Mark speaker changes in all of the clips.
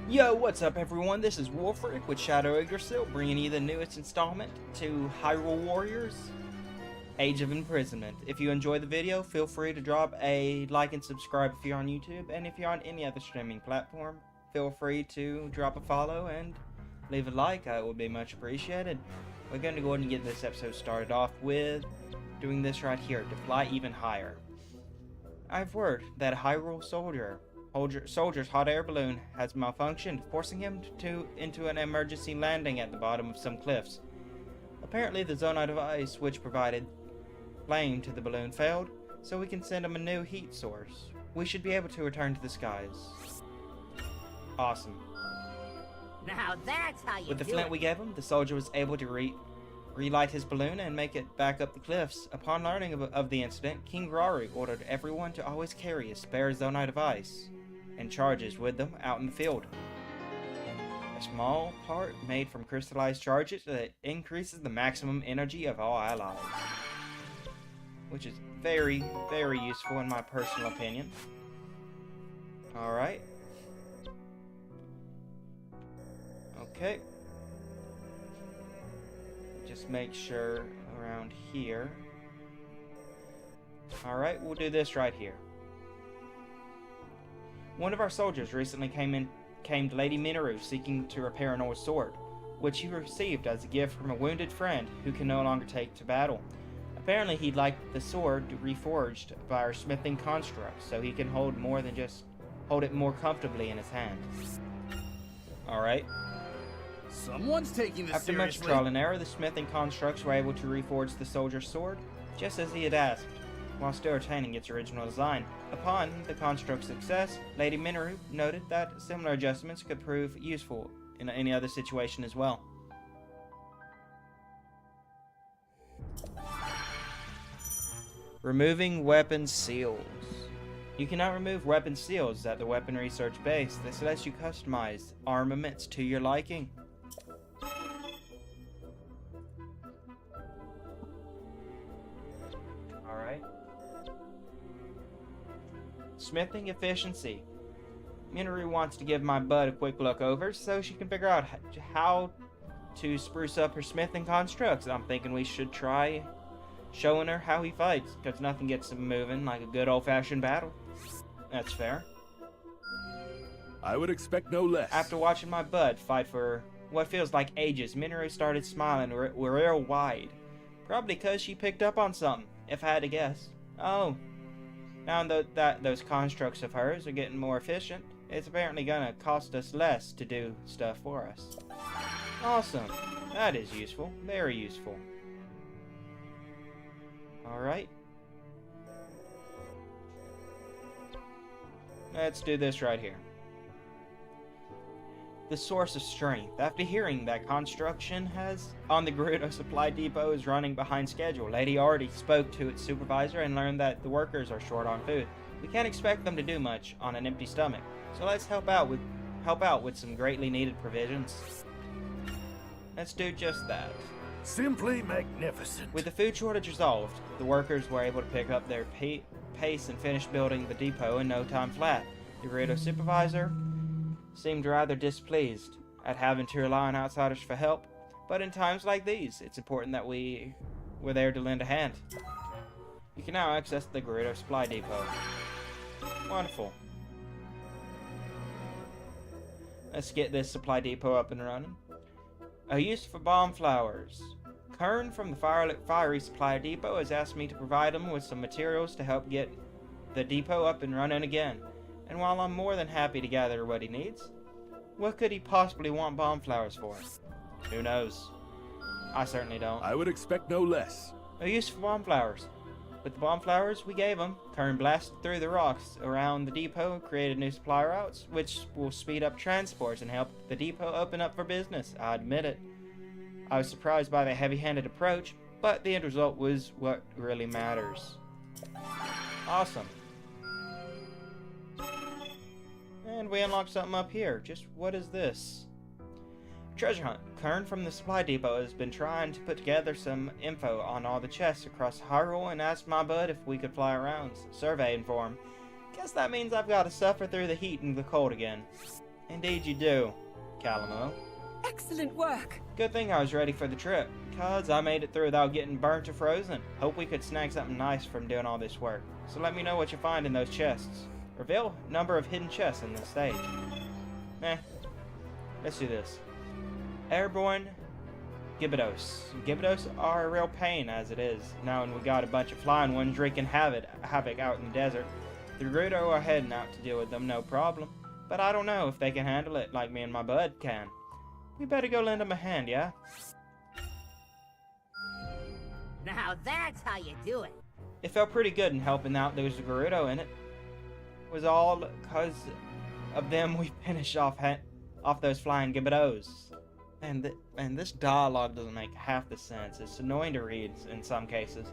Speaker 1: Yo, what's up everyone? This is Wolfric with Shadow Yggdrasil, bringing you the newest installment to Hyrule Warriors, Age of Imprisonment. If you enjoy the video, feel free to drop a like and subscribe if you're on YouTube, and if you're on any other streaming platform, feel free to drop a follow and leave a like. It would be much appreciated. We're going to go ahead and get this episode started off with doing this right here, to fly even higher. I've heard that a Hyrule soldier's hot air balloon has malfunctioned, forcing him into an emergency landing at the bottom of some cliffs. Apparently the zonite device which provided flame to the balloon failed, so we can send him a new heat source. We should be able to return to the skies. Awesome.
Speaker 2: Now that's how you
Speaker 1: With the
Speaker 2: do
Speaker 1: flint
Speaker 2: it.
Speaker 1: we gave him, the soldier was able to relight his balloon and make it back up the cliffs. Upon learning of the incident, King Raru ordered everyone to always carry a spare zonite device and charges with them out in the field. A small part made from crystallized charges that increases the maximum energy of all allies, which is very, very useful in my personal opinion. Alright. Okay. Just make sure around here. Alright, we'll do this right here. One of our soldiers recently came to Lady Minoru seeking to repair an old sword, which he received as a gift from a wounded friend who can no longer take to battle. Apparently he'd like the sword reforged by our smithing construct, so he can hold it more comfortably in his hand. Alright.
Speaker 3: Someone's taking this
Speaker 1: After much
Speaker 3: seriously.
Speaker 1: trial and error, the smithing constructs were able to reforge the soldier's sword, just as he had asked, while still retaining its original design. Upon the construct's success, Lady Minoru noted that similar adjustments could prove useful in any other situation as well. Removing weapon seals. You cannot remove weapon seals at the weapon research base. This lets you customize armaments to your liking. Alright. Smithing efficiency. Minoru wants to give my bud a quick look over so she can figure out how to spruce up her smithing constructs. I'm thinking we should try showing her how he fights, because nothing gets him moving like a good old-fashioned battle. That's fair.
Speaker 3: I would expect no less.
Speaker 1: After watching my bud fight for what feels like ages, Minoru started smiling real wide. Probably because she picked up on something, if I had to guess. Oh, now that those constructs of hers are getting more efficient, it's apparently gonna cost us less to do stuff for us. Awesome. That is useful. Very useful. Alright. Let's do this right here. The source of strength. After hearing that construction on the Gerudo Supply Depot is running behind schedule, Lady already spoke to its supervisor and learned that the workers are short on food. We can't expect them to do much on an empty stomach, so let's help out with some greatly needed provisions. Let's do just that.
Speaker 3: Simply magnificent.
Speaker 1: With the food shortage resolved, the workers were able to pick up their pace and finish building the depot in no time flat. The Gerudo supervisor seemed rather displeased at having to rely on outsiders for help, but in times like these, it's important that we were there to lend a hand. You can now access the Gerudo Supply Depot. Wonderful. Let's get this supply depot up and running. A use for bomb flowers. Kern from the Fiery Supply Depot has asked me to provide him with some materials to help get the depot up and running again. And while I'm more than happy to gather what he needs, what could he possibly want bomb flowers for? Who knows? I certainly don't.
Speaker 3: I would expect no less.
Speaker 1: A use for bomb flowers. With the bomb flowers we gave him, Kern blasted through the rocks around the depot, created new supply routes, which will speed up transports and help the depot open up for business. I admit it. I was surprised by the heavy-handed approach, but the end result was what really matters. Awesome. And we unlocked something up here. Just what is this? Treasure hunt. Kern from the supply depot has been trying to put together some info on all the chests across Hyrule and asked my bud if we could fly around, surveying for him. Guess that means I've got to suffer through the heat and the cold again. Indeed you do, Calamo.
Speaker 4: Excellent work.
Speaker 1: Good thing I was ready for the trip, cause I made it through without getting burnt or frozen. Hope we could snag something nice from doing all this work. So let me know what you find in those chests. Reveal number of hidden chests in this stage. Let's do this. Airborne Gibbidos. Gibbidos are a real pain as it is. Now when we got a bunch of flying ones wreaking havoc out in the desert, the Gerudo are heading out to deal with them, no problem. But I don't know if they can handle it like me and my bud can. We better go lend them a hand, yeah?
Speaker 2: Now that's how you do it.
Speaker 1: It felt pretty good in helping out those Gerudo in it. It was all because of them we finished off those flying Gibbidos. And this dialogue doesn't make half the sense. It's annoying to read in some cases.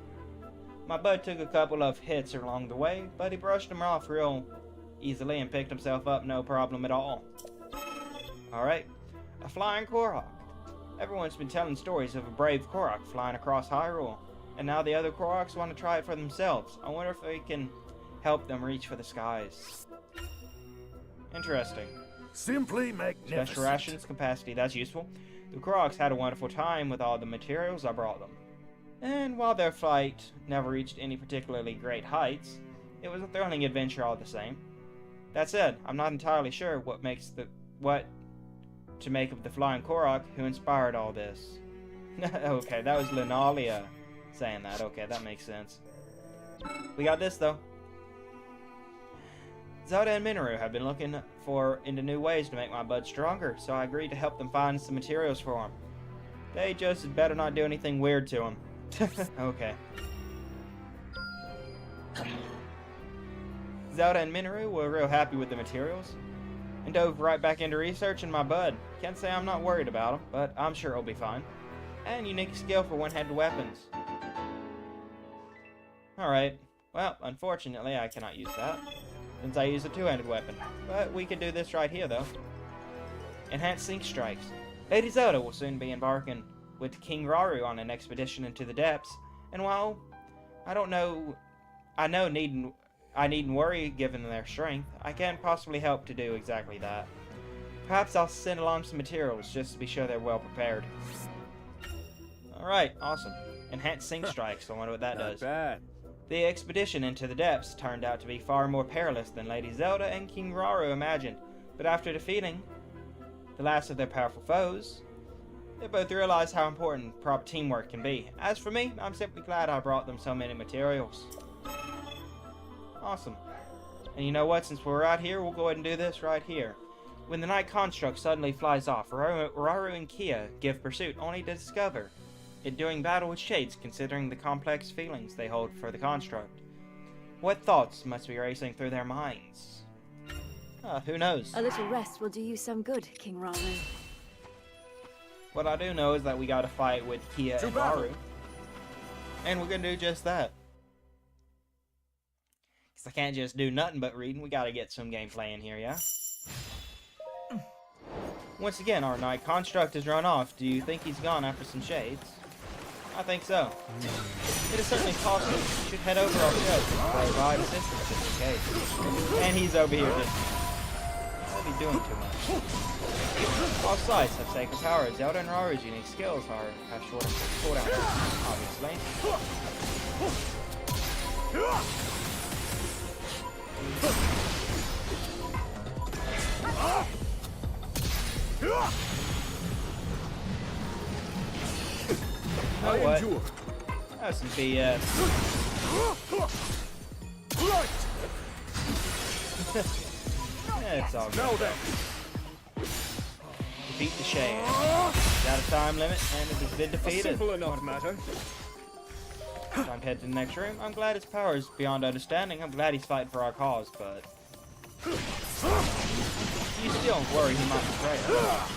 Speaker 1: My bud took a couple of hits along the way, but he brushed them off real easily and picked himself up no problem at all. Alright, a flying Korok. Everyone's been telling stories of a brave Korok flying across Hyrule, and now the other Koroks want to try it for themselves. I wonder if we can help them reach for the skies. Interesting.
Speaker 3: Simply magnificent.
Speaker 1: Special rations capacity, that's useful. The Koroks had a wonderful time with all the materials I brought them. And while their flight never reached any particularly great heights, it was a thrilling adventure all the same. That said, I'm not entirely sure what to make of the flying Korok who inspired all this. Okay, that was Linalia saying that. Okay, that makes sense. We got this though. Zelda and Minoru have been looking into new ways to make my bud stronger, so I agreed to help them find some materials for him. They just better not do anything weird to him. Okay. Zelda and Minoru were real happy with the materials, and dove right back into researching my bud. Can't say I'm not worried about him, but I'm sure he'll be fine. And unique skill for one-handed weapons. Alright, well, unfortunately I cannot use that, since I use a two-handed weapon. But we can do this right here, though. Enhanced Sync Strikes. Lady Zelda will soon be embarking with King Rauru on an expedition into the depths, and while I know I needn't worry given their strength, I can't possibly help to do exactly that. Perhaps I'll send along some materials just to be sure they're well prepared. Alright, awesome. Enhanced Sync Strikes, I wonder what that does.
Speaker 3: Not bad.
Speaker 1: The expedition into the depths turned out to be far more perilous than Lady Zelda and King Rauru imagined, but after defeating the last of their powerful foes, they both realized how important proper teamwork can be. As for me, I'm simply glad I brought them so many materials. Awesome. And you know what, since we're out here, we'll go ahead and do this right here. When the night construct suddenly flies off, Rauru and Kia give pursuit only to discover it doing battle with shades, considering the complex feelings they hold for the construct. What thoughts must be racing through their minds? Who knows?
Speaker 4: A little rest will do you some good, King Rauru.
Speaker 1: What I do know is that we gotta fight with Kia and Rauru. And we're gonna do just that. Because I can't just do nothing but reading, we gotta get some gameplay in here, yeah? Once again, our night construct has run off. Do you think he's gone after some shades? I think so. It is certainly possible. You should head over ourselves and provide assistance just in case. And he's over here just... What are doing too much? All sides have sacred power. Zelda and Rauru's unique skills have shorter cooldowns, obviously. You know what? That was some BS. Yeah, it's all good. Defeat the shade. It's out of time limit, and it has been defeated.
Speaker 3: Simple enough matter.
Speaker 1: Time to head to the next room. I'm glad his power is beyond understanding. I'm glad he's fighting for our cause, but... You still don't worry he might betray us.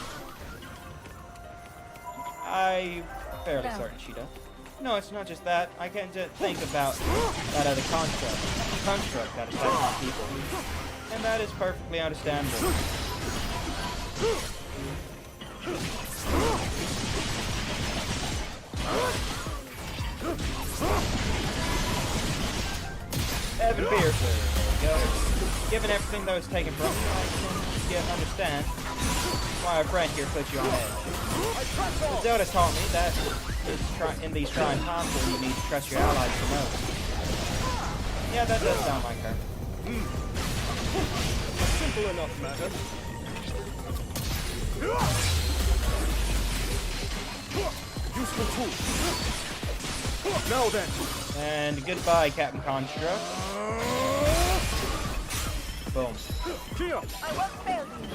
Speaker 1: I'm fairly certain she does. No, it's not just that. I can't just think about that other construct that attacks my people. And that is perfectly understandable. Evan Piercer, there we go. given everything that was taken from you, I can understand why a friend here put you on edge. Zelda taught me that in these trying times when you need to trust your allies the most. Yeah, that does sound like her.
Speaker 3: A simple enough matter. Useful tool. Now then.
Speaker 1: And goodbye, Captain Construct. Boom.
Speaker 3: Here.
Speaker 2: I won't fail you.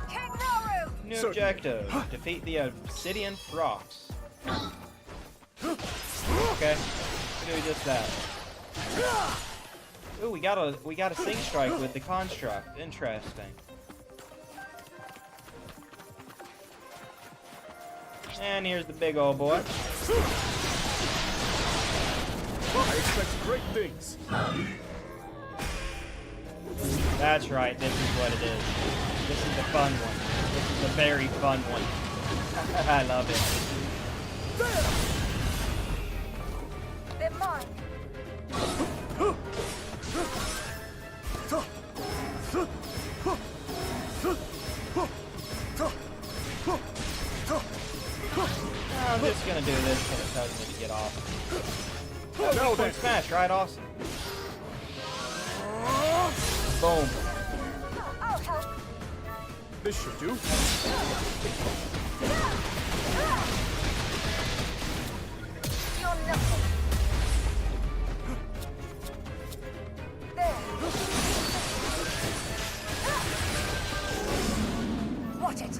Speaker 2: King Naru!
Speaker 1: New objective: defeat the Obsidian Frogs. Okay, we'll do just that. Ooh, we got a Sing Strike with the Construct. Interesting. And here's the big old boy.
Speaker 3: I expect great things.
Speaker 1: That's right, this is what it is. This is the fun one. This is a very fun one. I love it.
Speaker 2: They're mine.
Speaker 1: I'm just gonna do this because it tells me to get off. Oh,
Speaker 3: Now
Speaker 1: no,
Speaker 3: then.
Speaker 1: smash, right? Awesome. Boom.
Speaker 2: I'll help.
Speaker 3: This should do.
Speaker 2: You're nothing. There. Watch it.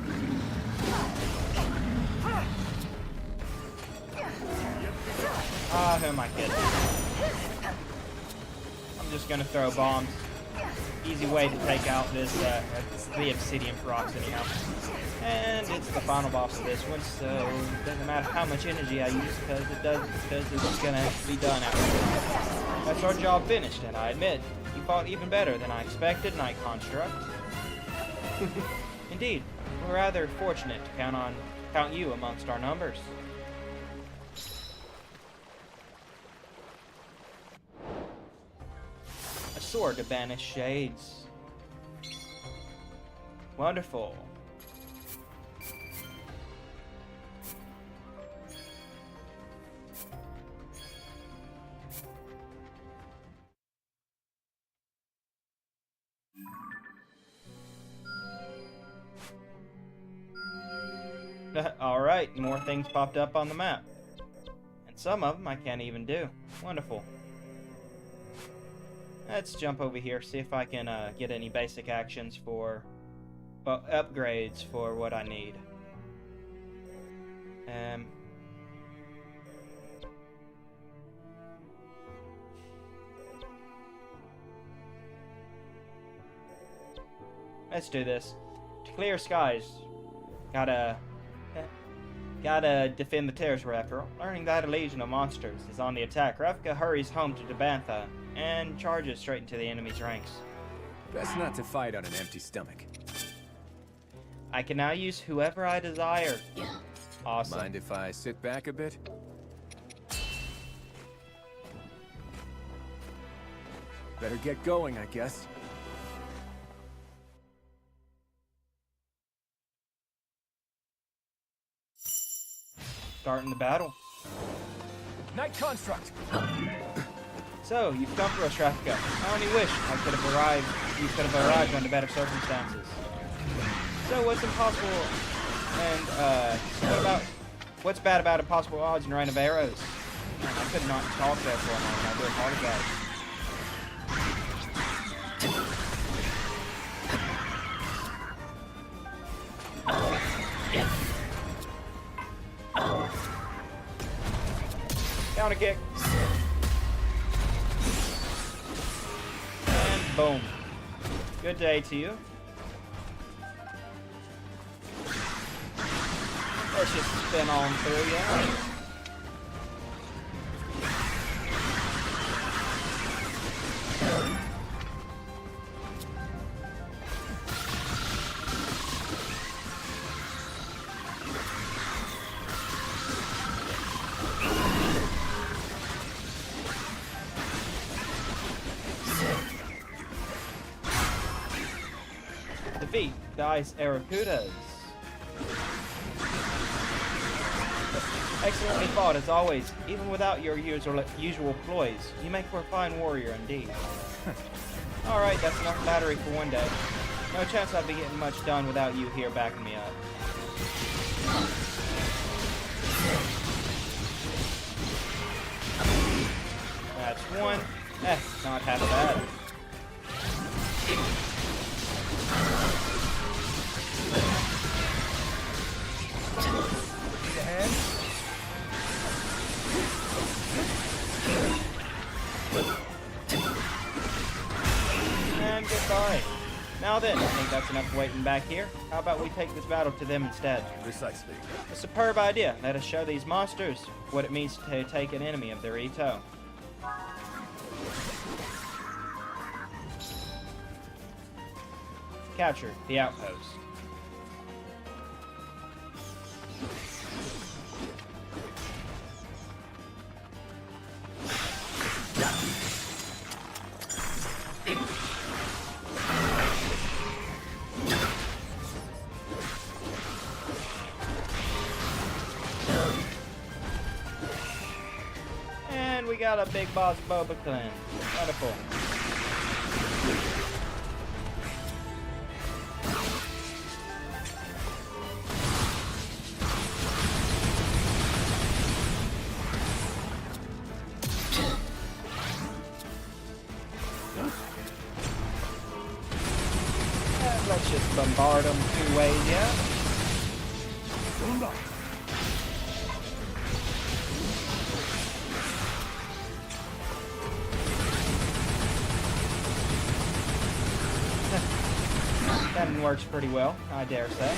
Speaker 1: Ah, who am I kidding? I'm just gonna throw bombs. Easy way to take out this, the Obsidian Frogs anyhow. And it's the final boss of this one, so it doesn't matter how much energy I use, because it's gonna be done after this. That's our job finished, and I admit, you fought even better than I expected, Night Construct. Indeed, we're rather fortunate to count you amongst our numbers. A sword to banish shades. Wonderful. Alright, more things popped up on the map. And some of them I can't even do. Wonderful. Let's jump over here, see if I can get any basic actions for upgrades for what I need. Let's do this. To clear skies, gotta defend the terrace raptor. Learning that a legion of monsters is on the attack, Ravka hurries home to Dabantha and charges straight into the enemy's ranks.
Speaker 5: Best not to fight on an empty stomach.
Speaker 1: I can now use whoever I desire. Awesome.
Speaker 5: Mind if I sit back a bit? Better get going, I guess.
Speaker 1: Starting the battle.
Speaker 5: Night Construct!
Speaker 1: So, you've come for us, Ravka. I only wish you could have arrived under better circumstances. So, what's impossible and, what's bad about impossible odds and rain of arrows? Man, I could not talk there for a moment. I do apologize. Counter kick. And boom. Good day to you. Let's just spin on through, yeah. defeat the Ice Arakudas. Excellently fought as always, even without your usual ploys. You make for a fine warrior indeed. Alright, that's enough battery for one day. No chance I'd be getting much done without you here backing me up. That's one. Not half bad.
Speaker 5: Need a hand?
Speaker 1: And goodbye. Now then, I think that's enough waiting back here. How about we take this battle to them instead?
Speaker 3: Precisely.
Speaker 1: A superb idea. Let us show these monsters what it means to take an enemy of their Ito. Captured the outpost. And we got a big boss Boba Clan. Wonderful. Let's just bombard them 2 ways, yeah? That one works pretty well, I dare say.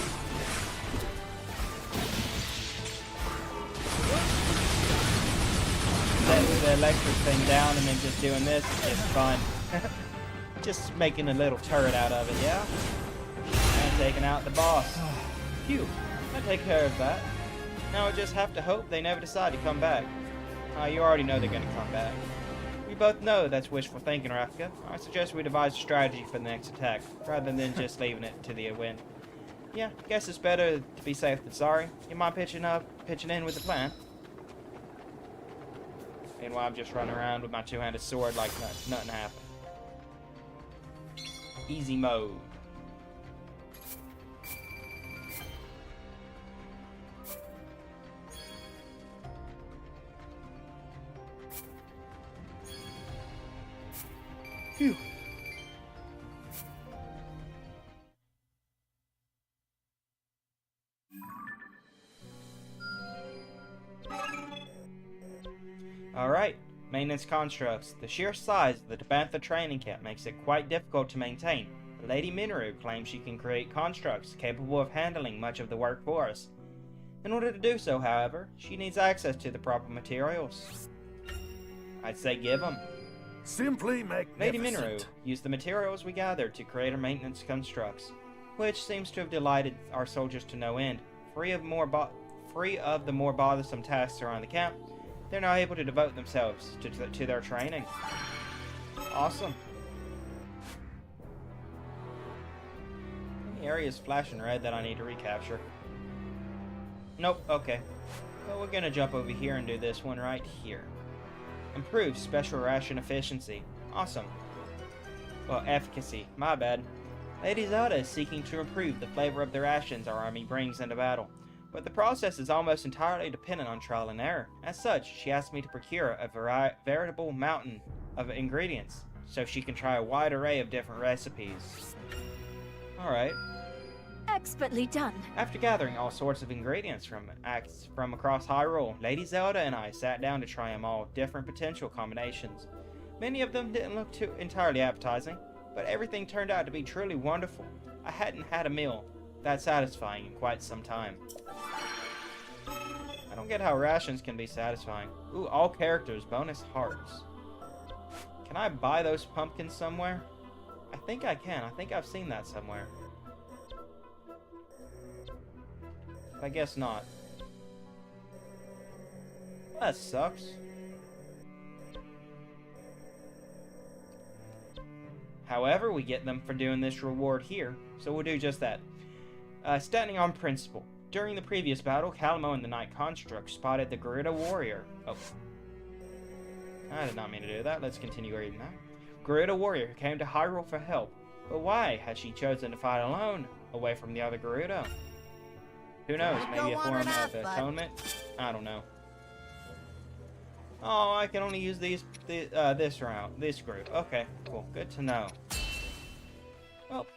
Speaker 1: Setting the electric thing down and then just doing this is just fun. Just making a little turret out of it, yeah? And taking out the boss. Phew, I'll take care of that. Now I just have to hope they never decide to come back. You already know they're gonna come back. We both know that's wishful thinking, Rafika. I suggest we devise a strategy for the next attack, rather than just leaving it to the wind. Yeah, guess it's better to be safe than sorry. You mind pitching in with the plan? Meanwhile, I'm just running around with my two-handed sword like nothing happened. Easy mode. Phew. Alright, maintenance constructs. The sheer size of the Tabantha training camp makes it quite difficult to maintain. Lady Minoru claims she can create constructs capable of handling much of the work for us. In order to do so, however, she needs access to the proper materials. I'd say give them.
Speaker 3: Simply magnificent.
Speaker 1: Lady Minoru used the materials we gathered to create our maintenance constructs, which seems to have delighted our soldiers to no end. Free of the more bothersome tasks around the camp, they're now able to devote themselves to their training. Awesome. Any areas flashing red that I need to recapture? Nope, okay. Well, we're gonna jump over here and do this one right here. Improve special ration efficiency. Awesome. Well, efficacy. My bad. Lady Zelda is seeking to improve the flavor of the rations our army brings into battle, but the process is almost entirely dependent on trial and error. As such, she asked me to procure a veritable mountain of ingredients, so she can try a wide array of different recipes. Alright.
Speaker 4: Expertly done.
Speaker 1: After gathering all sorts of ingredients from across Hyrule, Lady Zelda and I sat down to try them all, different potential combinations. Many of them didn't look too entirely appetizing, but everything turned out to be truly wonderful. I hadn't had a meal that satisfying in quite some time. I don't get how rations can be satisfying. Ooh, all characters, bonus hearts. Can I buy those pumpkins somewhere? I think I can. I think I've seen that somewhere. I guess not. That sucks. However, we get them for doing this reward here, so we'll do just that. Standing on principle. During the previous battle, Calamo and the Night Construct spotted the Gerudo Warrior. Oh. I did not mean to do that. Let's continue reading that. Gerudo Warrior who came to Hyrule for help. But why had she chosen to fight alone, away from the other Gerudo? Who knows? Maybe a form of atonement? I don't know. Oh, I can only use this group. Okay, cool. Good to know. Well,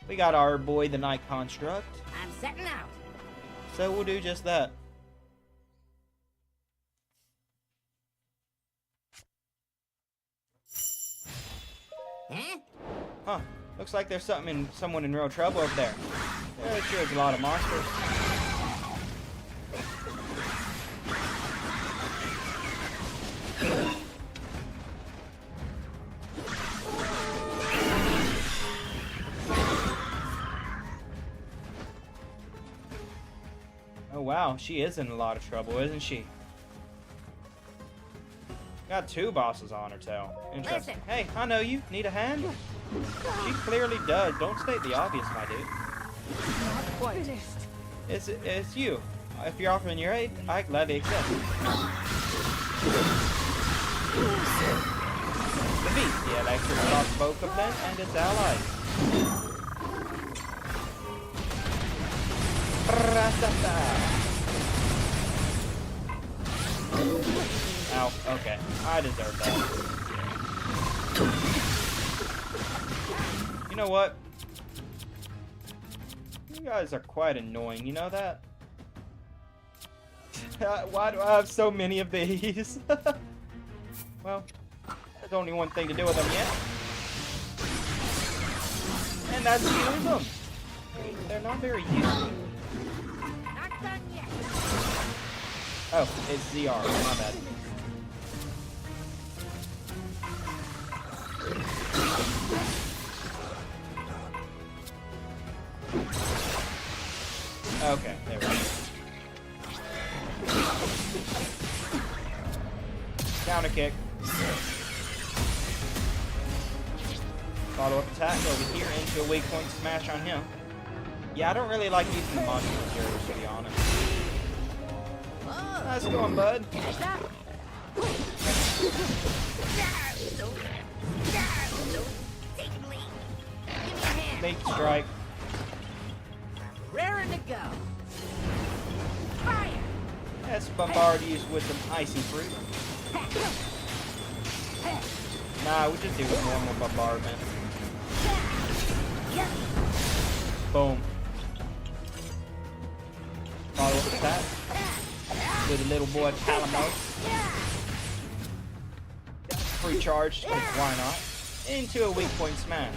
Speaker 1: we got our boy, the Night Construct.
Speaker 2: I'm setting out.
Speaker 1: So we'll do just that. Huh. Looks like there's someone in real trouble up there. There sure is a lot of monsters. Oh wow, she is in a lot of trouble, isn't she? Got 2 bosses on her tail. Interesting.
Speaker 2: Listen.
Speaker 1: Hey, I know you. Need a hand? She clearly does. Don't state the obvious, my dude.
Speaker 4: Not quite.
Speaker 1: It's you. If you're offering your aid, I gladly accept. Defeat the electric crossbow couplet and its allies. Ow, okay. I deserve that. You know what? You guys are quite annoying, you know that? Why do I have so many of these? Well, there's only one thing to do with them yet. And that's use them. They're not very useful.
Speaker 2: Not done yet.
Speaker 1: Oh, it's ZR. My bad. Okay, there we go. Counter kick. Follow-up attack over here into a weak point smash on him. Yeah, I don't really like using the monster materials, to be honest. Nice going, bud. Make strike.
Speaker 2: Raring to go. Fire.
Speaker 1: Let's bombard you with some icy fruit. Nah, we just do a normal bombardment. Boom. Follow-up attack. With a little boy Calamos. Free charge, why not? Into a weak point smash.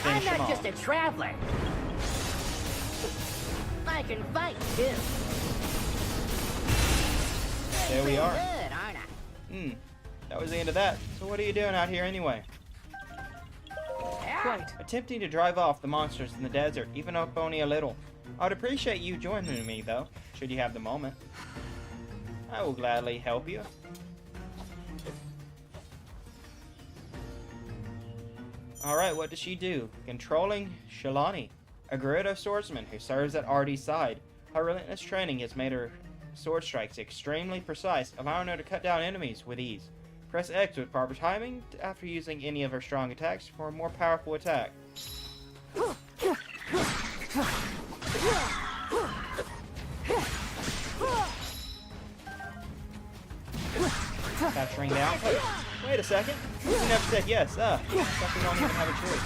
Speaker 2: I'm not just a traveler. I can fight too.
Speaker 1: There we are.
Speaker 2: Good, aren't I?
Speaker 1: That was the end of that. So what are you doing out here anyway?
Speaker 4: Quite.
Speaker 1: Attempting to drive off the monsters in the desert, even up only a little. I'd appreciate you joining me though, should you have the moment. I will gladly help you. Alright, what does she do? Controlling Shalani, a Gerudo swordsman who serves at Artie's side. Her relentless training has made her sword strikes extremely precise, allowing her to cut down enemies with ease. Press X with proper timing after using any of her strong attacks for a more powerful attack. Capturing the output. Wait a second. You never said yes. Guess we don't even have a choice.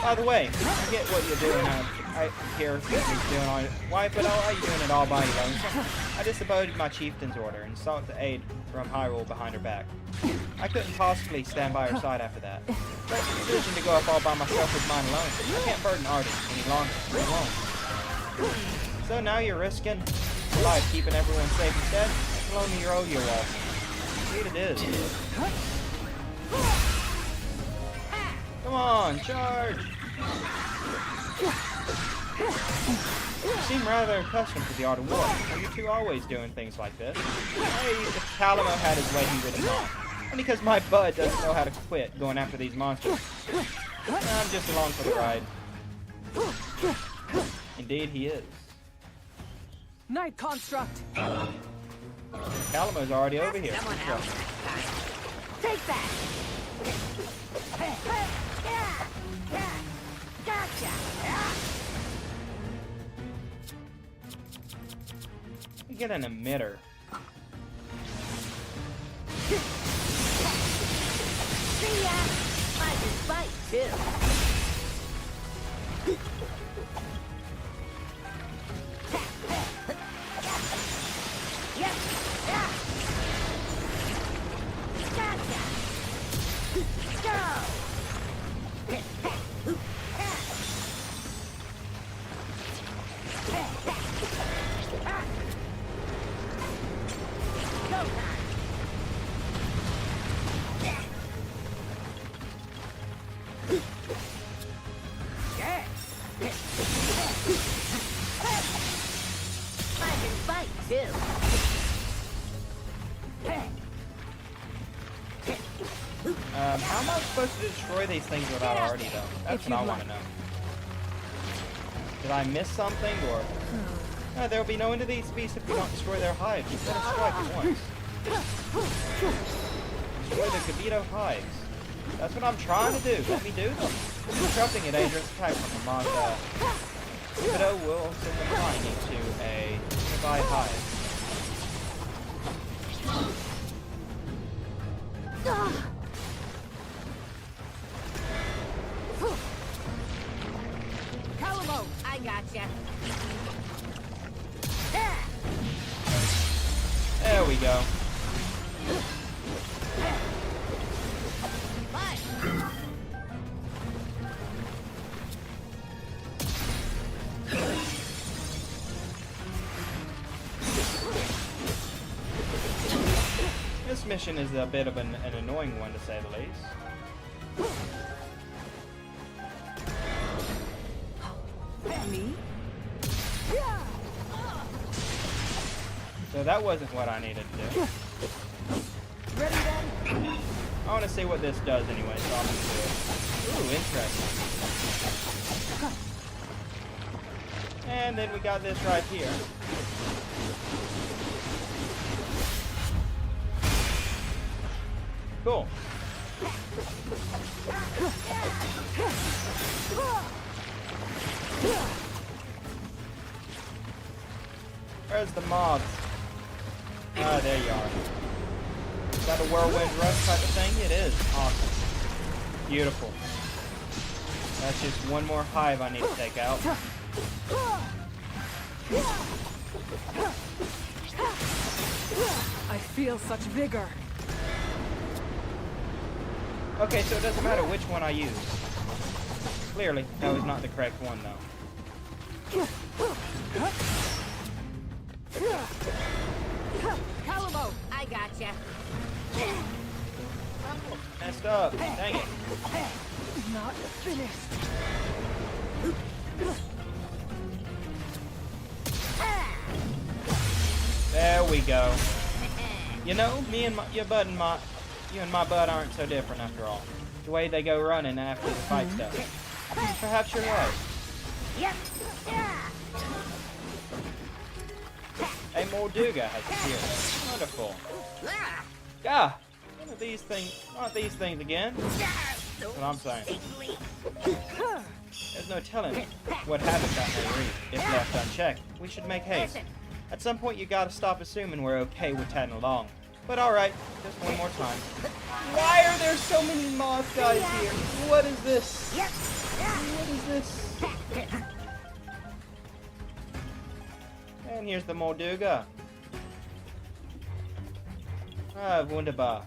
Speaker 1: By the way, I get what you're doing. I hear what you're doing on why, but are you doing it all by your own? I disobeyed my chieftain's order and sought the aid from Hyrule behind her back. I couldn't possibly stand by her side after that. But the decision to go up all by myself was mine alone. I can't burden Artie any longer. Alone. So now you're risking your life keeping everyone safe instead? Well, only you owe your wall. Indeed it is. Come on, charge! You seem rather accustomed to the art of war. Are you two always doing things like this? Hey, if Calamo had his way, he would not. And because my bud doesn't know how to quit going after these monsters. I'm just along for the ride. Indeed, he is.
Speaker 4: Night construct.
Speaker 1: Calamo's already over here.
Speaker 2: Someone else. Take that. Gotcha.
Speaker 1: You get an emitter.
Speaker 2: See ya. I can fight too. Yep. Yeah. Gotcha. Go. Go time. Yeah. I can fight too.
Speaker 1: How am I supposed to destroy these things without already though? That's what I want to know. Did I miss something, or there will be no end to these beasts if we don't destroy their hives. You better strike at once. Destroy the Kabito hives. That's what I'm trying to do. Let me do them. Interrupting a dangerous attack from a monster. Kabito will send them flying into a nearby hive.
Speaker 2: Calamo, I gotcha.
Speaker 1: There we go.
Speaker 2: Bye.
Speaker 1: This mission is a bit of an annoying one, to say the least.
Speaker 4: Me?
Speaker 1: So that wasn't what I needed to do.
Speaker 4: Ready then?
Speaker 1: I want to see what this does anyway, so I'm going to do it. Ooh, interesting. And then we got this right here. Cool. Where's the mobs? Ah, there you are. Is that a whirlwind rush type of thing? It is. Awesome. Beautiful. That's just one more hive I need to take out.
Speaker 4: I feel such vigor.
Speaker 1: Okay, so it doesn't matter which one I use. Clearly, that was not the correct one, though.
Speaker 2: Calamo, I gotcha.
Speaker 1: Messed up. Dang it.
Speaker 4: Not finished.
Speaker 1: There we go. You know, me and you and my bud aren't so different after all. The way they go running after the fight stuff. Perhaps you're right.
Speaker 2: Yep.
Speaker 1: A Morduga has appeared. Wonderful. Gah! Aren't these things again? That's what I'm saying. There's no telling what havoc that may wreak if left unchecked. We should make haste. At some point, you gotta stop assuming we're okay with tagging along. But alright, just one more time. Why are there so many moth guys here? What is this?
Speaker 2: Yep.
Speaker 1: What is this? And here's the Morduga. Ah, wunderbar.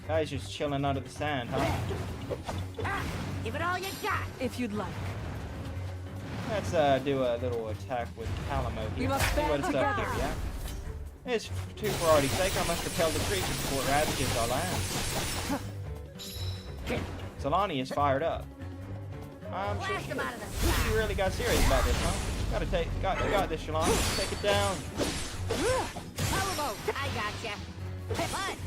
Speaker 1: Guys just chilling under the sand, huh?
Speaker 2: Give it all you got.
Speaker 4: If you'd like.
Speaker 1: Let's do a little attack with Calamo
Speaker 4: We
Speaker 1: here.
Speaker 4: must
Speaker 1: See what
Speaker 4: band
Speaker 1: it's up
Speaker 4: together.
Speaker 1: here, yeah? It's too for already sake, I must repel the creatures before it ravages our land. Solani is fired up. I'm sure
Speaker 2: Blast
Speaker 1: she,
Speaker 2: him out of the sky.
Speaker 1: she really got serious about this, huh? You got this, Shalani. Take it down.
Speaker 4: Power mode.
Speaker 2: I gotcha. Hey, bud.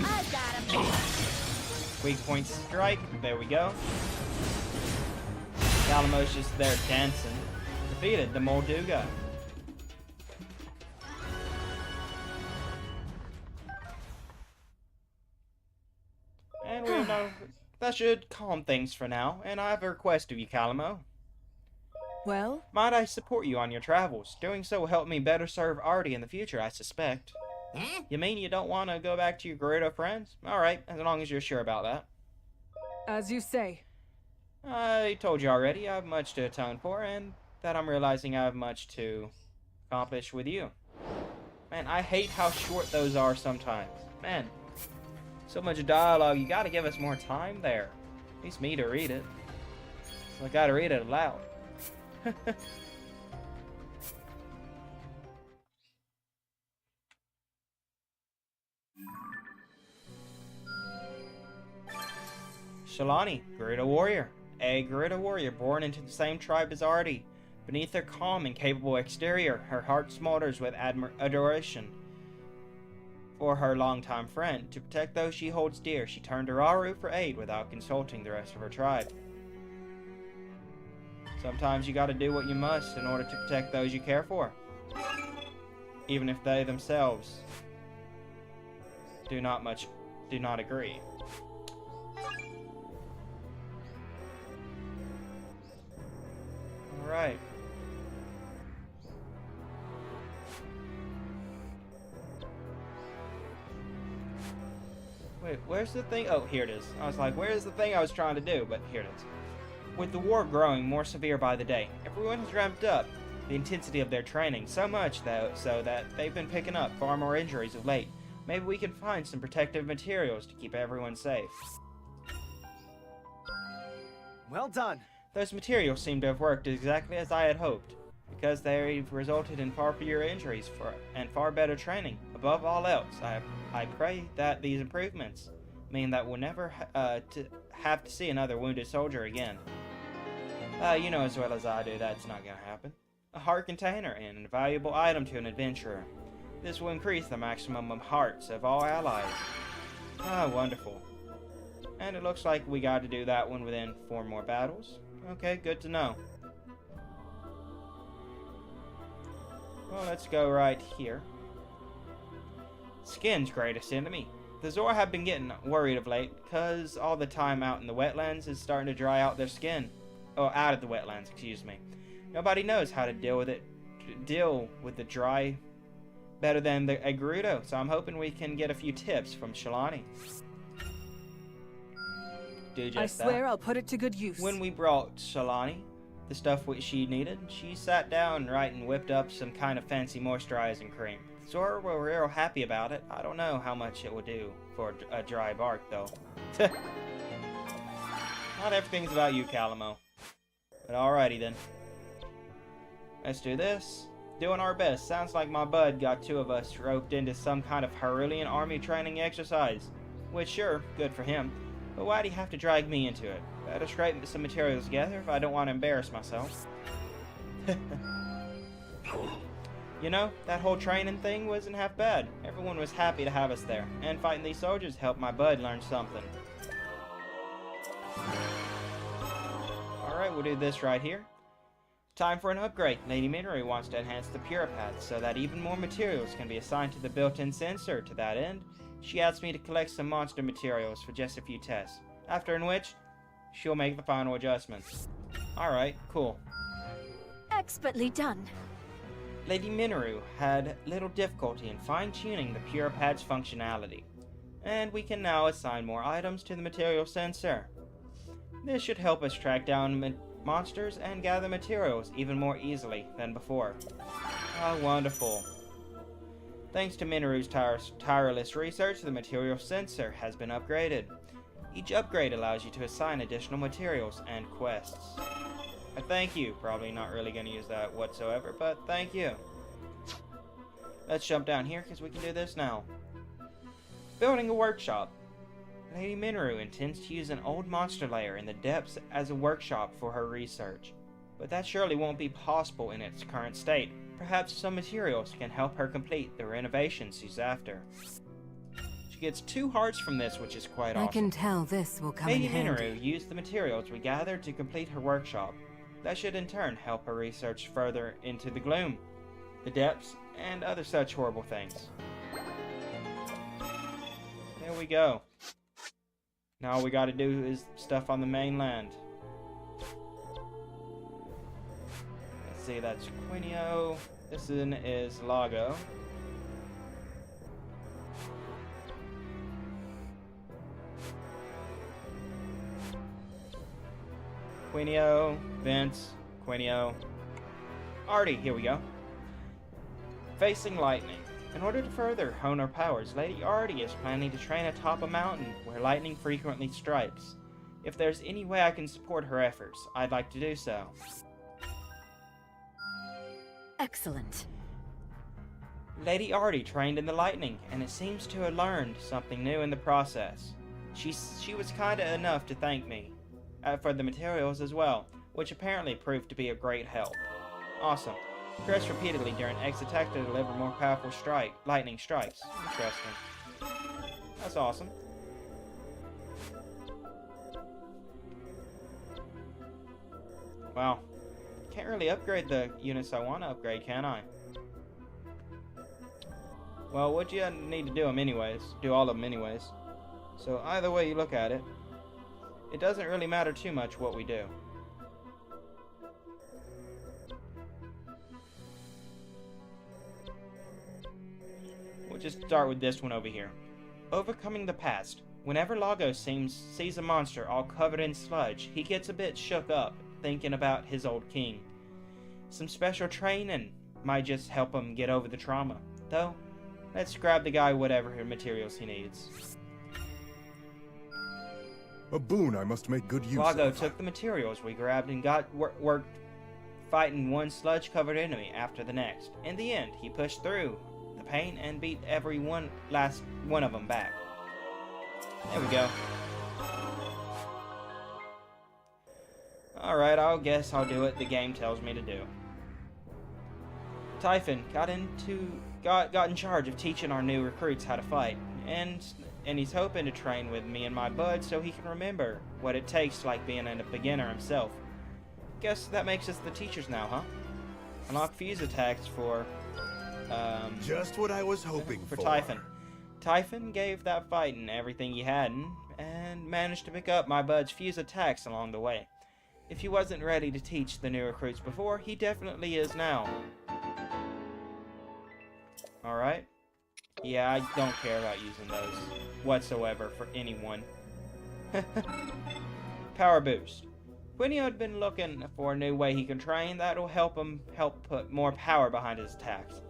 Speaker 2: I got him.
Speaker 1: Weak point strike. There we go. Alamo's just there dancing. Defeated the Molduga. And we know that should calm things for now. And I have a request of you, Calamo.
Speaker 4: Well,
Speaker 1: Might I support you on your travels? Doing so will help me better serve Artie in the future, I suspect.
Speaker 2: Huh?
Speaker 1: You mean you don't want to go back to your Gerudo friends? Alright, as long as you're sure about that.
Speaker 4: as you say.
Speaker 1: I told you already, I have much to atone for, and that I'm realizing I have much to accomplish with you. Man, I hate how short those are sometimes. Man, so much dialogue, you gotta give us more time there. At least me to read it. So I gotta read it aloud. Shalani, Gerudo warrior. A Gerudo warrior born into the same tribe as Artie. Beneath her calm and capable exterior, her heart smolders with adoration for her longtime friend. To protect those she holds dear, she turned to Aru for aid without consulting the rest of her tribe. Sometimes you gotta do what you must in order to protect those you care for, even if they themselves do not agree. Alright. Wait, where's the thing? Oh, here it is. I was like, where's the thing I was trying to do? But here it is. With the war growing more severe by the day, everyone has ramped up the intensity of their training so much, though, so that they've been picking up far more injuries of late. Maybe we can find some protective materials to keep everyone safe.
Speaker 5: Well done.
Speaker 1: Those materials seem to have worked exactly as I had hoped, because they've resulted in far fewer injuries and far better training. Above all else, I pray that these improvements mean that we'll never have to see another wounded soldier again. You know as well as I do that's not going to happen. A heart container and an invaluable item to an adventurer. This will increase the maximum of hearts of all allies. Ah, wonderful. And it looks like we got to do that one within 4 more battles. Okay, good to know. Well, let's go right here. Skin's greatest enemy. The Zora have been getting worried of late, because all the time out in the wetlands is starting to dry out their skin. Oh, out of the wetlands, excuse me. Nobody knows how to deal with the dry better than a Gerudo, so I'm hoping we can get a few tips from Shalani. Do just
Speaker 4: I swear I'll put it to good use.
Speaker 1: When we brought Shalani the stuff she needed, she sat down right and whipped up some kind of fancy moisturizing cream. Zora were real happy about it. I don't know how much it will do for a dry bark, though. Not everything's about you, Calamo. But alrighty then. Let's do this. Doing our best. Sounds like my bud got 2 of us roped into some kind of Hyrulean army training exercise. Which, sure, good for him. But why'd he have to drag me into it? Better scrape some materials together if I don't want to embarrass myself. You know, that whole training thing wasn't half bad. Everyone was happy to have us there. And fighting these soldiers helped my bud learn something. Alright, we'll do this right here. Time for an upgrade. Lady Minoru wants to enhance the Puripath so that even more materials can be assigned to the built-in sensor. To that end, she asked me to collect some monster materials for just a few tests. After in which, she'll make the final adjustments. Alright, cool.
Speaker 2: Expertly done.
Speaker 1: Lady Minoru had little difficulty in fine-tuning the Puripath's functionality, and we can now assign more items to the material sensor. This should help us track down monsters and gather materials even more easily than before. Ah, wonderful. Thanks to Minoru's tireless research, the material sensor has been upgraded. Each upgrade allows you to assign additional materials and quests. thank you. Probably not really going to use that whatsoever, but thank you. Let's jump down here because we can do this now. Building a workshop. Lady Minru intends to use an old monster lair in the depths as a workshop for her research. But that surely won't be possible in its current state. Perhaps some materials can help her complete the renovations she's after. She gets 2 hearts from this, which is quite awesome.
Speaker 6: I can tell this will come
Speaker 1: Lady
Speaker 6: in handy.
Speaker 1: Minru used the materials we gathered to complete her workshop. That should in turn help her research further into the gloom, the depths, and other such horrible things. There we go. Now all we gotta do is stuff on the mainland. Let's see, that's Quinio. This one is Lago. Quinio, Vince, Quinio. Artie, here we go. Facing lightning. In order to further hone her powers, Lady Artie is planning to train atop a mountain where lightning frequently strikes. If there's any way I can support her efforts, I'd like to do so.
Speaker 6: Excellent.
Speaker 1: Lady Artie trained in the lightning, and it seems to have learned something new in the process. She was kinda enough to thank me for the materials as well, which apparently proved to be a great help. Awesome. Press repeatedly during X attack to deliver more powerful lightning strikes. Interesting. That's awesome. Wow. Can't really upgrade the units I want to upgrade, can I? Well, what you need to do them anyways. Do all of them anyways. So either way you look at it, it doesn't really matter too much what we do. We'll just start with this one over here. Overcoming the past. Whenever Lago sees a monster all covered in sludge, he gets a bit shook up, thinking about his old king. Some special training might just help him get over the trauma. Though, let's grab the guy whatever materials he needs.
Speaker 3: A boon I must make good use
Speaker 1: Lago
Speaker 3: of.
Speaker 1: took the materials we grabbed and got worked fighting one sludge-covered enemy after the next. In the end, he pushed through the pain and beat last one of them back. There we go. Alright, I'll guess I'll do what the game tells me to do. Typhon got in charge of teaching our new recruits how to fight, and he's hoping to train with me and my bud so he can remember what it takes like being a beginner himself. Guess that makes us the teachers now, huh? Unlock fuse attacks for
Speaker 3: Just what I was hoping for.
Speaker 1: Typhon. Typhon gave that fighting everything he had and managed to pick up my bud's fuse attacks along the way. If he wasn't ready to teach the new recruits before, he definitely is now. Alright. Yeah, I don't care about using those whatsoever for anyone. Power boost. Quinio had been looking for a new way he can train that'll help put more power behind his attacks.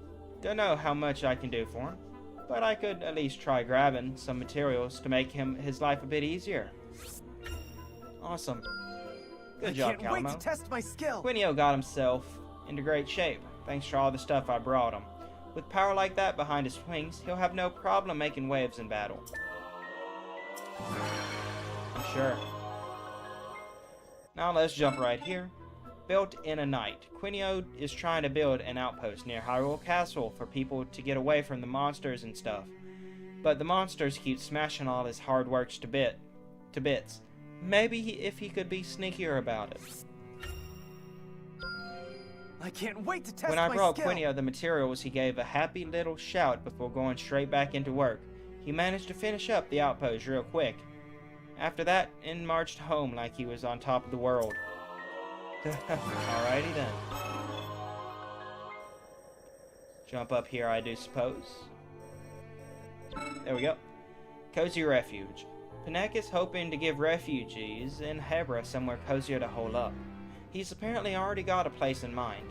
Speaker 1: Don't know how much I can do for him, but I could at least try grabbing some materials to make his life a bit easier. Awesome. Good job,
Speaker 5: I can't wait
Speaker 1: Calamo.
Speaker 5: to test my skill.
Speaker 1: Quinio got himself into great shape, thanks to all the stuff I brought him. With power like that behind his wings, he'll have no problem making waves in battle. I'm sure. Now let's jump right here. Built in a night. Quinio is trying to build an outpost near Hyrule Castle for people to get away from the monsters and stuff. But the monsters keep smashing all his hard works to bits. Maybe if he could be sneakier about it.
Speaker 5: I can't wait to test
Speaker 1: When I
Speaker 5: my
Speaker 1: brought
Speaker 5: skill.
Speaker 1: Quinio the materials, he gave a happy little shout before going straight back into work. He managed to finish up the outpost real quick. After that, in marched home like he was on top of the world. Alrighty then. Jump up here, I do suppose. There we go. Cozy Refuge. Panek is hoping to give refugees in Hebra somewhere cozier to hole up. He's apparently already got a place in mind,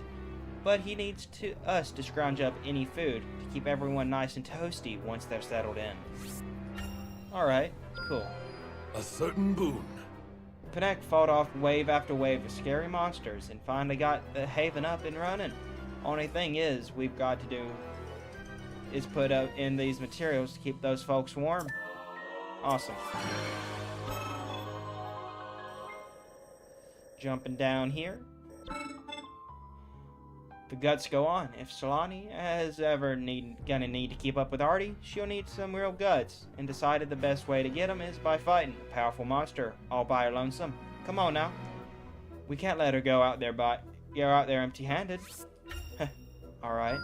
Speaker 1: but he needs us to scrounge up any food to keep everyone nice and toasty once they're settled in. Alright, cool.
Speaker 3: A certain boon.
Speaker 1: Connect fought off wave after wave of scary monsters and finally got the haven up and running. Only thing is, we've got to do is put up in these materials to keep those folks warm. Awesome. Jumping down here. The guts go on. If Shalani is ever gonna need to keep up with Artie, she'll need some real guts, and decided the best way to get them is by fighting a powerful monster all by her lonesome. Come on now. We can't let her go out there empty-handed. Alright.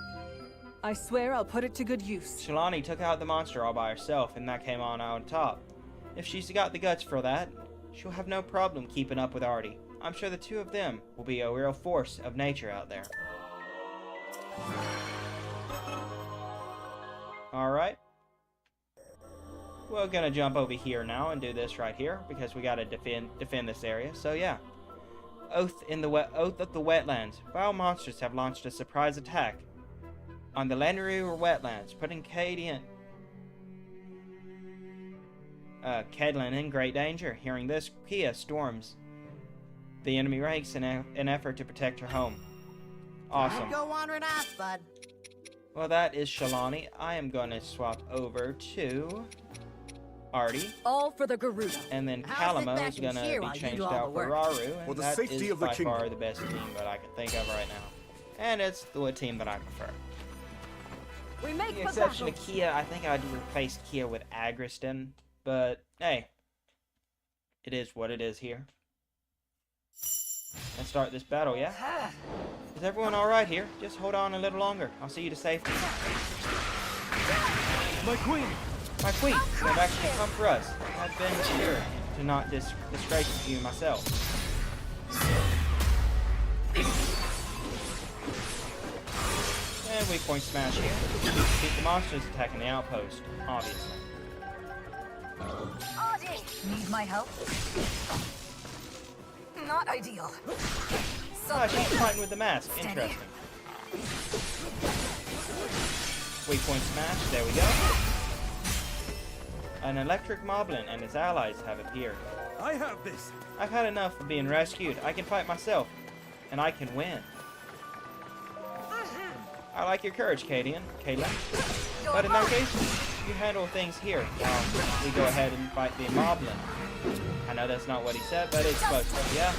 Speaker 4: I swear I'll put it to good use.
Speaker 1: Shalani took out the monster all by herself, and that came on top. If she's got the guts for that, she'll have no problem keeping up with Artie. I'm sure the two of them will be a real force of nature out there. Alright. We're gonna jump over here now and do this right here, because we gotta defend this area, so yeah. Oath of the Wetlands. Vile monsters have launched a surprise attack on the Hyrule wetlands, putting Caitlin in great danger. Hearing this, Kia storms the enemy ranks in an effort to protect her home. Awesome.
Speaker 2: Go wandering off, bud.
Speaker 1: Well, that is Shalani. I am going to swap over to Artie.
Speaker 6: All for the Garuda.
Speaker 1: And then
Speaker 2: I'll sit
Speaker 1: Calamo
Speaker 2: back
Speaker 1: is
Speaker 2: and
Speaker 1: going to
Speaker 2: cheer
Speaker 1: be
Speaker 2: while you
Speaker 1: changed
Speaker 2: do all
Speaker 1: out
Speaker 2: the
Speaker 1: for
Speaker 2: work.
Speaker 1: Raru. And
Speaker 3: For the
Speaker 1: that
Speaker 3: safety
Speaker 1: is
Speaker 3: of the
Speaker 1: by
Speaker 3: kingdom.
Speaker 1: far the best team that I can think of right now. And it's the team that I prefer.
Speaker 6: We make
Speaker 1: The
Speaker 6: for
Speaker 1: exception
Speaker 6: battle.
Speaker 1: of Kia, I think I'd replace Kia with Agriston. But, hey. It is what it is here. Let's start this battle, yeah? Is everyone alright here? Just hold on a little longer. I'll see you to safety.
Speaker 5: My queen!
Speaker 1: My queen, you have actually come for us. I've been sure to not disgrace you myself. And weak point smash here. Keep the monsters attacking the outpost, obviously.
Speaker 6: Need my help? Not ideal.
Speaker 1: Ah, she's fighting with the mask.
Speaker 6: Steady.
Speaker 1: Interesting. Weak point smash, there we go. An electric moblin and his allies have appeared.
Speaker 5: I have this!
Speaker 1: I've had enough of being rescued. I can fight myself. And I can win. I like your courage, Caitlin. But in that case, you handle things here while we go ahead and fight the moblin. I know that's not what he said, but it's supposed to, yeah?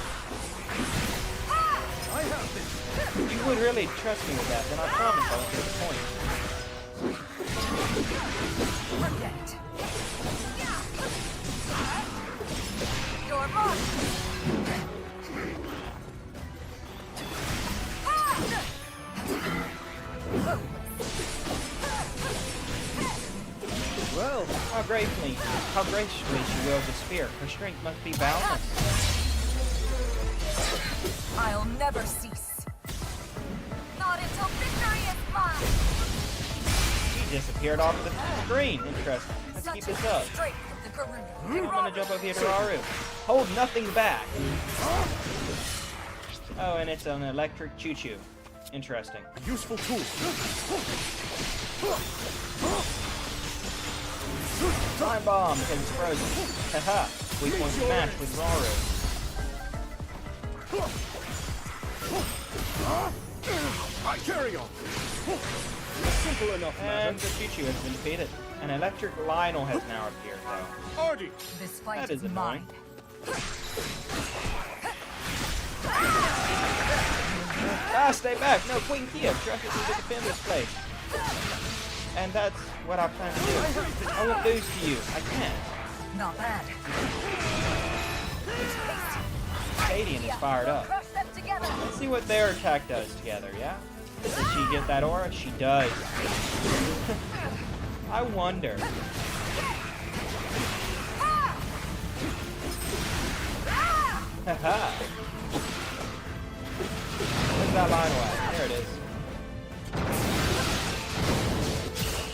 Speaker 5: I have this!
Speaker 1: If you would really trust me with that, then I promise I won't disappoint.
Speaker 6: Forget it. Your mark.
Speaker 5: Well,
Speaker 1: How graciously she wields a spear. Her strength must be boundless.
Speaker 6: I'll never cease. Not until victory is mine.
Speaker 1: She disappeared off the screen. Interesting. Let's keep this up.
Speaker 6: Straight from the Garuda.
Speaker 1: I'm gonna jump over here to Raru. Hold nothing back. Oh, and it's an electric choo-choo. Interesting.
Speaker 3: Useful tool.
Speaker 1: Time bomb because it's frozen. Haha. Weak point smash with Raru.
Speaker 3: I carry on.
Speaker 5: simple enough,
Speaker 1: And
Speaker 5: matter.
Speaker 1: the choo-choo has been defeated. An electric Lionel has now appeared, though.
Speaker 3: Artie!
Speaker 6: This fight
Speaker 1: That
Speaker 6: is
Speaker 1: is annoying.
Speaker 6: mine.
Speaker 1: Ah, stay back! No, Queen Kia, trust me to defend this place. And that's what I plan to do. I won't lose to you. I can't.
Speaker 6: Not bad.
Speaker 1: Stadium is fired up.
Speaker 6: Crush them together.
Speaker 1: Let's see what their attack does together, yeah? Does she get that aura? She does. I wonder. Haha. Where's that Lionel at? There it is.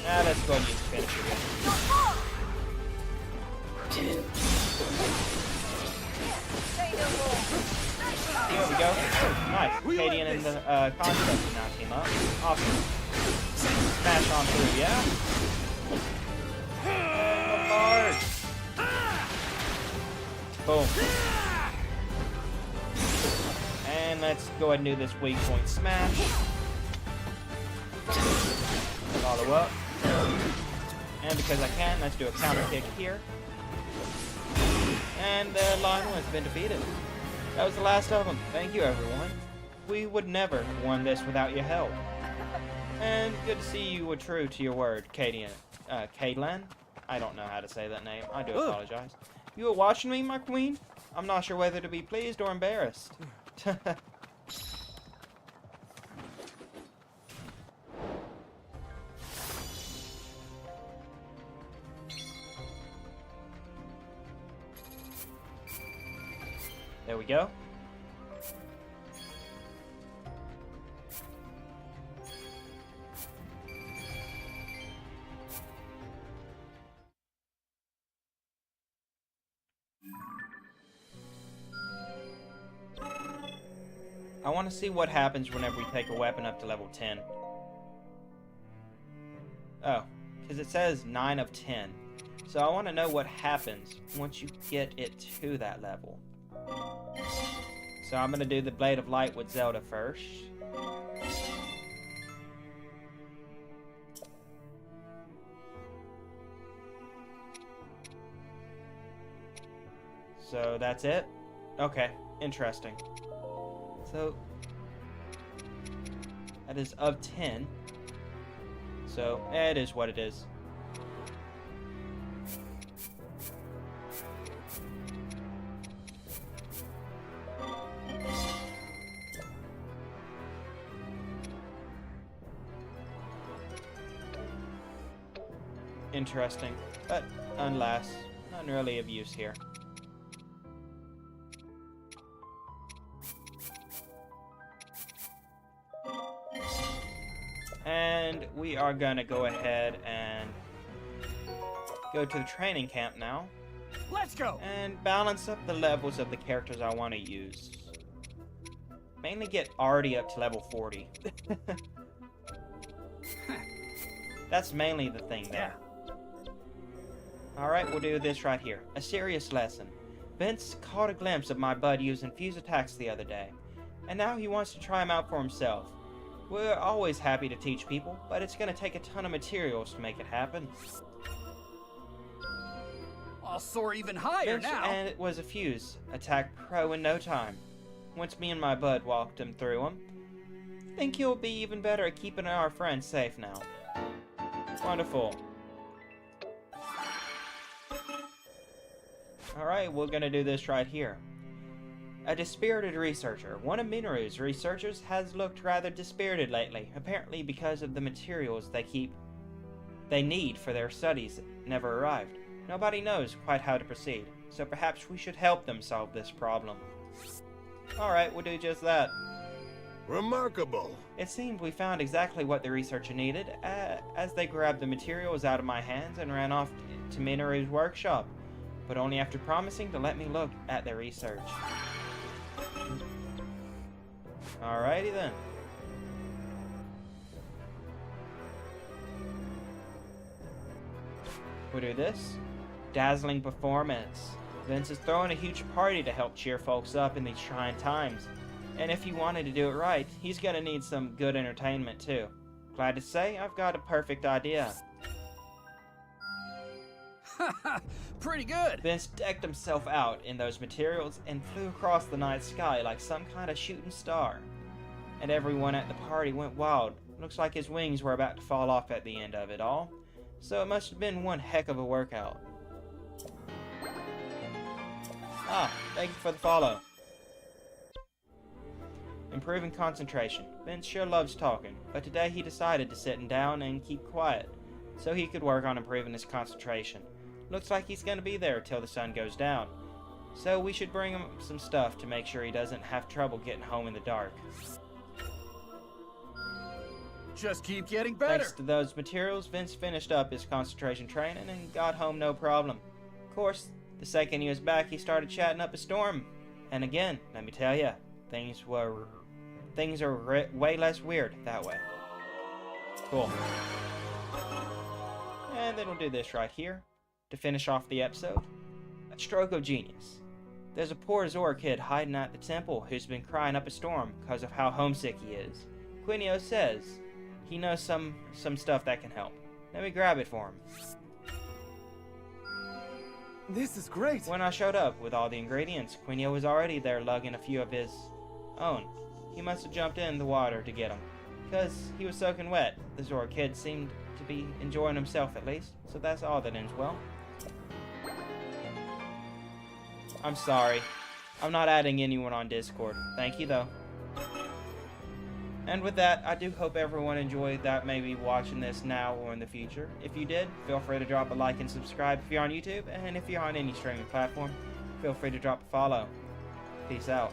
Speaker 1: Ah, let's go and use the finisher here. Here we go. Nice. Cadian and the Construct now team up. Awesome. Smash on through, yeah? And the bars. Boom. let's go ahead and do this weak point smash. Follow up. And because I can, let's do a counter kick here. And Lionel has been defeated. That was the last of them. Thank you, everyone. We would never have won this without your help. And good to see you were true to your word, Caitlin. I don't know how to say that name. I do apologize. You were watching me, my queen? I'm not sure whether to be pleased or embarrassed. There we go. I want to see what happens whenever we take a weapon up to level 10. Oh, because it says 9 of 10. So I want to know what happens once you get it to that level. So I'm going to do the Blade of Light with Zelda first. So that's it? Okay, interesting. So that is of 10. So it is what it is. Interesting, but alas, not really of use here. And we are gonna go ahead and go to the training camp now.
Speaker 5: Let's go!
Speaker 1: And balance up the levels of the characters I want to use. Mainly get Artie up to level 40. That's mainly the thing there. Alright, we'll do this right here. A serious lesson. Vince caught a glimpse of my bud using fuse attacks the other day, and now he wants to try them out for himself. We're always happy to teach people, but it's going to take a ton of materials to make it happen.
Speaker 5: I'll soar even higher
Speaker 1: Vince,
Speaker 5: now.
Speaker 1: and it was a fuse attack pro in no time. Once me and my bud walked him through them. Think he'll be even better at keeping our friends safe now. Wonderful. Alright, we're gonna do this right here. A dispirited researcher. One of Minoru's researchers has looked rather dispirited lately, apparently because of the materials they need for their studies never arrived. Nobody knows quite how to proceed, so perhaps we should help them solve this problem. Alright, we'll do just that.
Speaker 3: Remarkable.
Speaker 1: It seemed we found exactly what the researcher needed, as they grabbed the materials out of my hands and ran off to Minoru's workshop, but only after promising to let me look at their research. Alrighty then. We'll do this. Dazzling performance. Vince is throwing a huge party to help cheer folks up in these trying times. And if he wanted to do it right, he's gonna need some good entertainment too. Glad to say, I've got a perfect idea.
Speaker 5: Pretty good.
Speaker 1: Vince decked himself out in those materials and flew across the night sky like some kind of shooting star. And everyone at the party went wild. Looks like his wings were about to fall off at the end of it all. So it must have been one heck of a workout. Ah, thank you for the follow. Improving concentration. Vince sure loves talking, but today he decided to sit down and keep quiet, so he could work on improving his concentration. Looks like he's gonna be there till the sun goes down, so we should bring him some stuff to make sure he doesn't have trouble getting home in the dark.
Speaker 5: Just keep getting better.
Speaker 1: Thanks to those materials, Vince finished up his concentration training and got home no problem. Of course, the second he was back, he started chatting up a storm. And again, let me tell ya, things are way less weird that way. Cool. And then we'll do this right here to finish off the episode. A stroke of genius. There's a poor Zora kid hiding at the temple who's been crying up a storm because of how homesick he is. Quinio says he knows some stuff that can help. Let me grab it for him.
Speaker 7: This is great.
Speaker 1: When I showed up with all the ingredients, Quinio was already there lugging a few of his own. He must have jumped in the water to get them, because he was soaking wet. The Zora kid seemed to be enjoying himself at least, so that's all that ends well. I'm sorry. I'm not adding anyone on Discord. Thank you, though. And with that, I do hope everyone enjoyed that, maybe watching this now or in the future. If you did, feel free to drop a like and subscribe if you're on YouTube, and if you're on any streaming platform, feel free to drop a follow. Peace out.